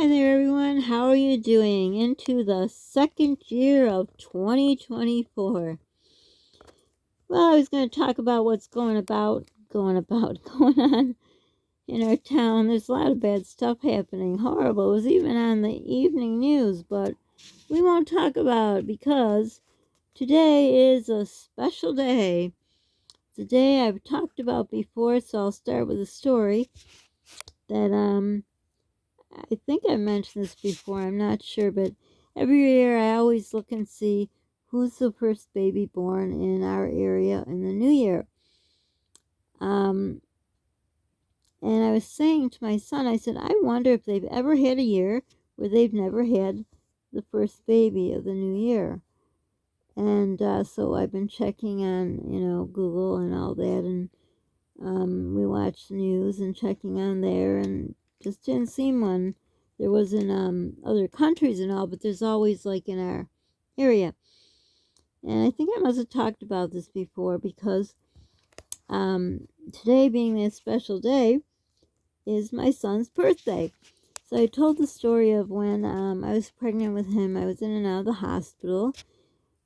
Hi there, everyone. How are you doing? Into the second year of 2024. Well, I was going to talk about what's going on in our town. There's a lot of bad stuff happening. Horrible. It was even on the evening news, but we won't talk about it because today is a special day. It's a day I've talked about before, so I'll start with a story that I think I mentioned this before, I'm not sure, but every year I always look and see who's the first baby born in our area in the new year. And I was saying to my son, I said, I wonder if they've ever had a year where they've never had the first baby of the new year. And so I've been checking on, Google and all that, and we watched the news and checking on there, and just didn't see one. There was in other countries and all, but there's always like in our area. And I think I must have talked about this before because today being that special day is my son's birthday. So I told the story of when I was pregnant with him. I was in and out of the hospital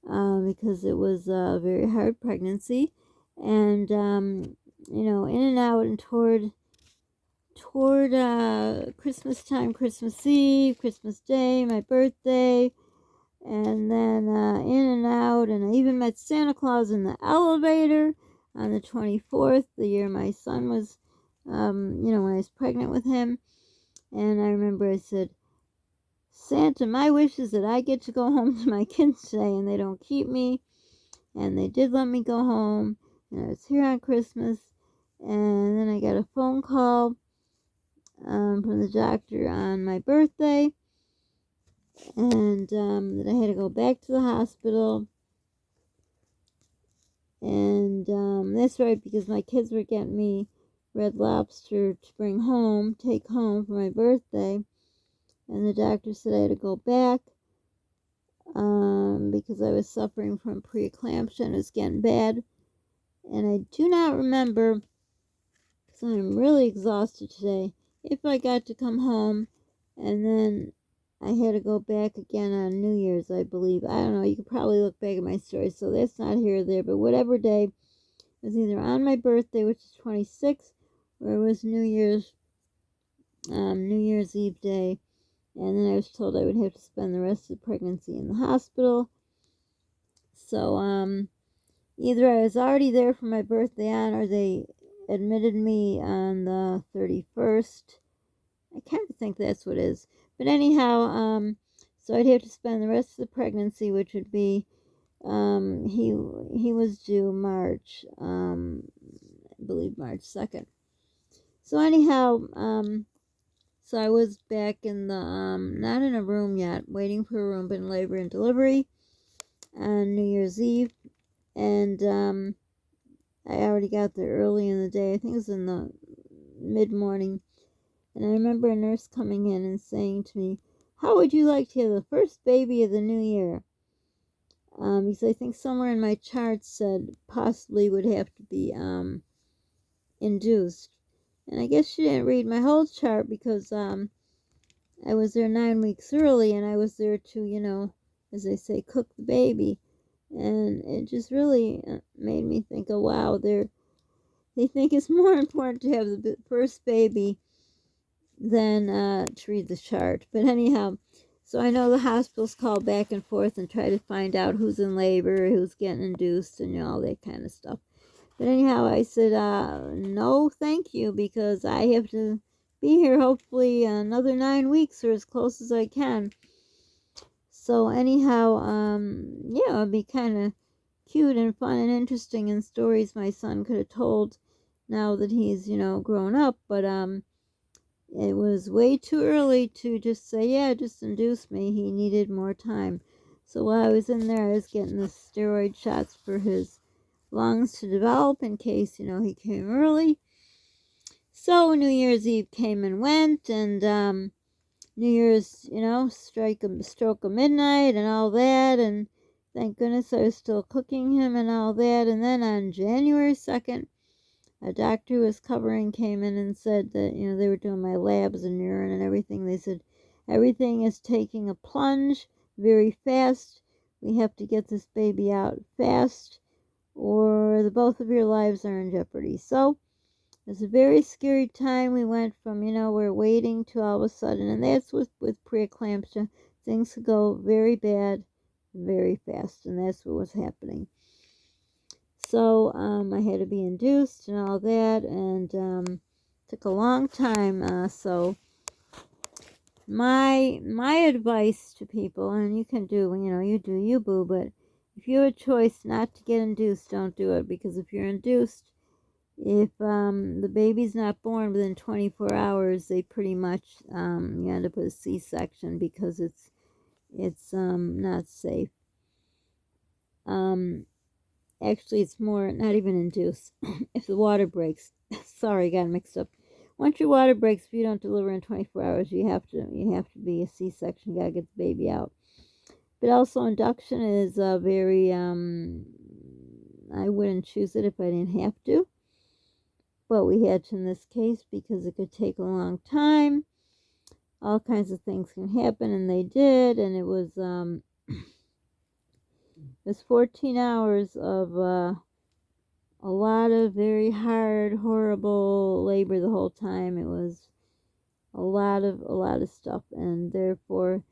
because it was a very hard pregnancy. And, in and out and toward Christmas time, Christmas Eve, Christmas Day, my birthday, and then in and out. And I even met Santa Claus in the elevator on the 24th, the year my son was, when I was pregnant with him. And I remember I said, Santa, my wish is that I get to go home to my kids today and they don't keep me. And they did let me go home. And I was here on Christmas. And then I got a phone call from the doctor on my birthday, and that I had to go back to the hospital. And that's right, because my kids were getting me Red Lobster to take home for my birthday. And the doctor said I had to go back because I was suffering from preeclampsia and it was getting bad. And I do not remember, because I'm really exhausted today, if I got to come home. And then I had to go back again on New Year's, I believe. I don't know. You could probably look back at my story, so that's not here or there. But whatever day, it was either on my birthday, which is 26th, or it was New Year's Eve day. And then I was told I would have to spend the rest of the pregnancy in the hospital. So either I was already there for my birthday on, or they admitted me on the 31st. I kind of think that's what it is. But anyhow, so I'd have to spend the rest of the pregnancy, which would be, he was due March, I believe March 2nd. So anyhow, so I was back in the, not in a room yet, waiting for a room, but in labor and delivery on New Year's Eve. And, I already got there early in the day. I think it was in the mid-morning. And I remember a nurse coming in and saying to me, how would you like to have the first baby of the new year? Because I think somewhere in my chart said possibly would have to be induced. And I guess she didn't read my whole chart because I was there 9 weeks early, and I was there to, as they say, cook the baby. And it just really made me think, oh, wow, they think it's more important to have the first baby than to read the chart. But anyhow, so I know the hospitals call back and forth and try to find out who's in labor, who's getting induced, and all that kind of stuff. But anyhow, I said, no, thank you, because I have to be here hopefully another 9 weeks or as close as I can. So anyhow, yeah, it'd be kind of cute and fun and interesting, and stories my son could have told now that he's, grown up. But it was way too early to just say, yeah, just induce me. He needed more time. So while I was in there, I was getting the steroid shots for his lungs to develop in case, he came early. So New Year's Eve came and went, and New Year's, stroke of midnight and all that. And thank goodness I was still cooking him and all that. And then on January 2nd, a doctor who was covering came in and said that, they were doing my labs and urine and everything. They said, Everything is taking a plunge very fast. We have to get this baby out fast, or the both of your lives are in jeopardy. So it's a very scary time. We went from, we're waiting to all of a sudden, and that's with preeclampsia. Things could go very bad very fast, and that's what was happening. So I had to be induced and all that, and took a long time. So my advice to people, and you can do, you do you, boo, but if you have a choice not to get induced, don't do it, because if you're induced, if the baby's not born within 24 hours, they pretty much you end up with a C-section, because it's not safe. Actually, it's more not even induced. If the water breaks, sorry, got mixed up. Once your water breaks, if you don't deliver in 24 hours, you have to be a C-section. You gotta get the baby out. But also, induction is very I wouldn't choose it if I didn't have to, but we had to in this case because it could take a long time. All kinds of things can happen, and they did, and it was 14 hours of a lot of very hard, horrible labor the whole time. It was a lot of stuff, and therefore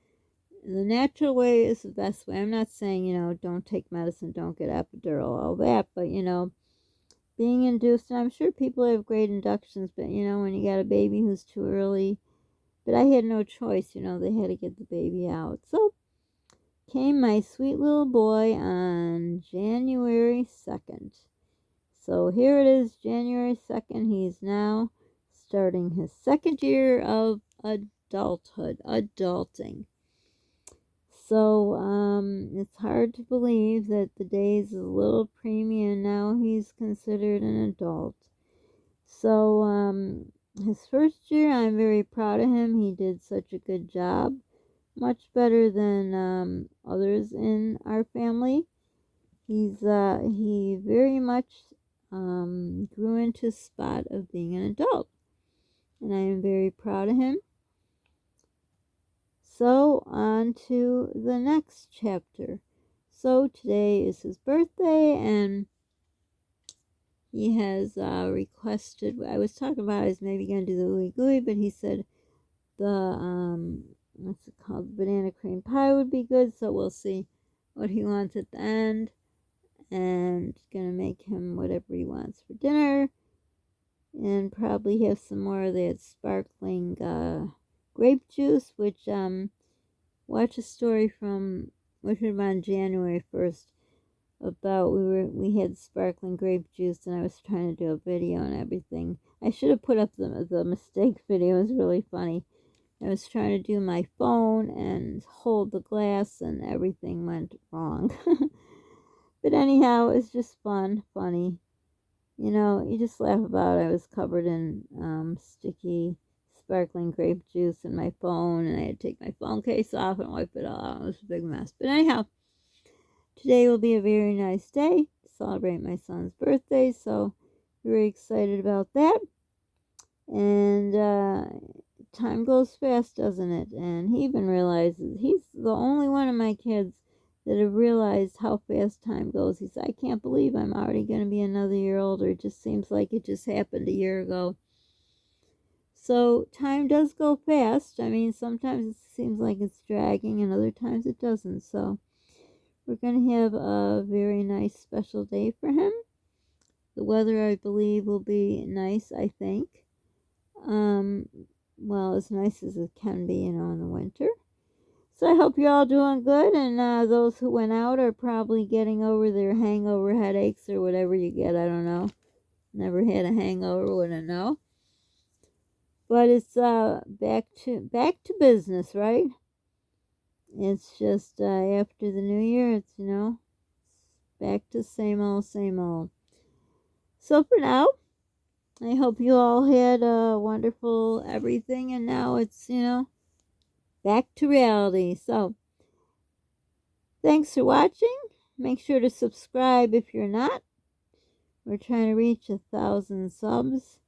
the natural way is the best way. I'm not saying, don't take medicine, don't get epidural, all that, but being induced, and I'm sure people have great inductions, but when you got a baby who's too early, but I had no choice, they had to get the baby out. So came my sweet little boy on January 2nd. So here it is, January 2nd. He's now starting his second year of adulting. So it's hard to believe that the days a little preemie and now he's considered an adult. So his first year, I'm very proud of him. He did such a good job, much better than others in our family. He very much grew into a spot of being an adult, and I am very proud of him. So on to the next chapter. So today is his birthday, and he has requested, I was talking about he's maybe going to do the ooey gooey, but he said the what's it called, banana cream pie would be good. So we'll see what he wants at the end, and gonna make him whatever he wants for dinner, and probably have some more of that sparkling grape juice, which watch a story from, which was on January 1st, about we had sparkling grape juice, and I was trying to do a video and everything. I should have put up the mistake video. It was really funny. I was trying to do my phone and hold the glass, and everything went wrong. But anyhow, it's just funny. You just laugh about it. I was covered in sticky sparkling grape juice in my phone, and I had to take my phone case off and wipe it all out. It was a big mess. But anyhow, today will be a very nice day to celebrate my son's birthday, so very excited about that. And time goes fast, doesn't it? And he even realizes, he's the only one of my kids that have realized how fast time goes. He said, I can't believe I'm already going to be another year older. It just seems like it just happened a year ago. So time does go fast. I mean, sometimes it seems like it's dragging, and other times it doesn't. So we're going to have a very nice special day for him. The weather, I believe, will be nice, I think. Well, as nice as it can be, in the winter. So I hope you're all doing good, and those who went out are probably getting over their hangover headaches or whatever you get. I don't know. Never had a hangover, wouldn't know. But it's back to business, right? It's just after the new year, it's back to same old, same old. So for now, I hope you all had a wonderful everything, and now it's back to reality. So thanks for watching. Make sure to subscribe if you're not. We're trying to reach 1,000 subs.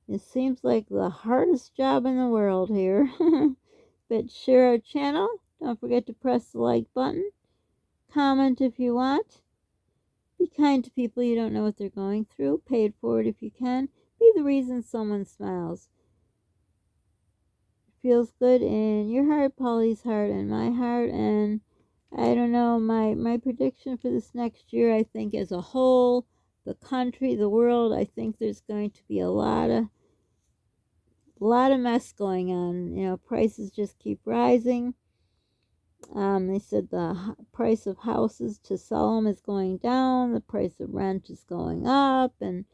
It seems like the hardest job in the world here. but share our channel. Don't forget to press the like button. Comment if you want. Be kind to people you don't know what they're going through. Pay it forward if you can. Be the reason someone smiles. It feels good in your heart, Polly's heart, and my heart. And I don't know, my prediction for this next year, I think as a whole, the country, the world, I think there's going to be a lot of mess going on. You know, prices just keep rising. They said the price of houses to sell them is going down, the price of rent is going up, and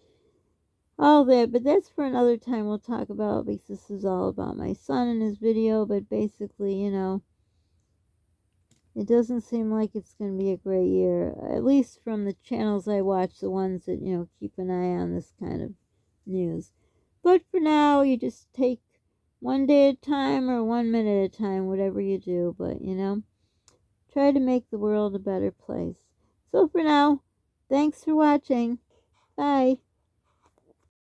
all that. But that's for another time we'll talk about, because this is all about my son and his video. But basically, you know, it doesn't seem like it's going to be a great year, at least from the channels I watch, the ones that, you know, keep an eye on this kind of news. But for now, you just take one day at a time or 1 minute at a time, whatever you do. But, you know, try to make the world a better place. So for now, thanks for watching. Bye.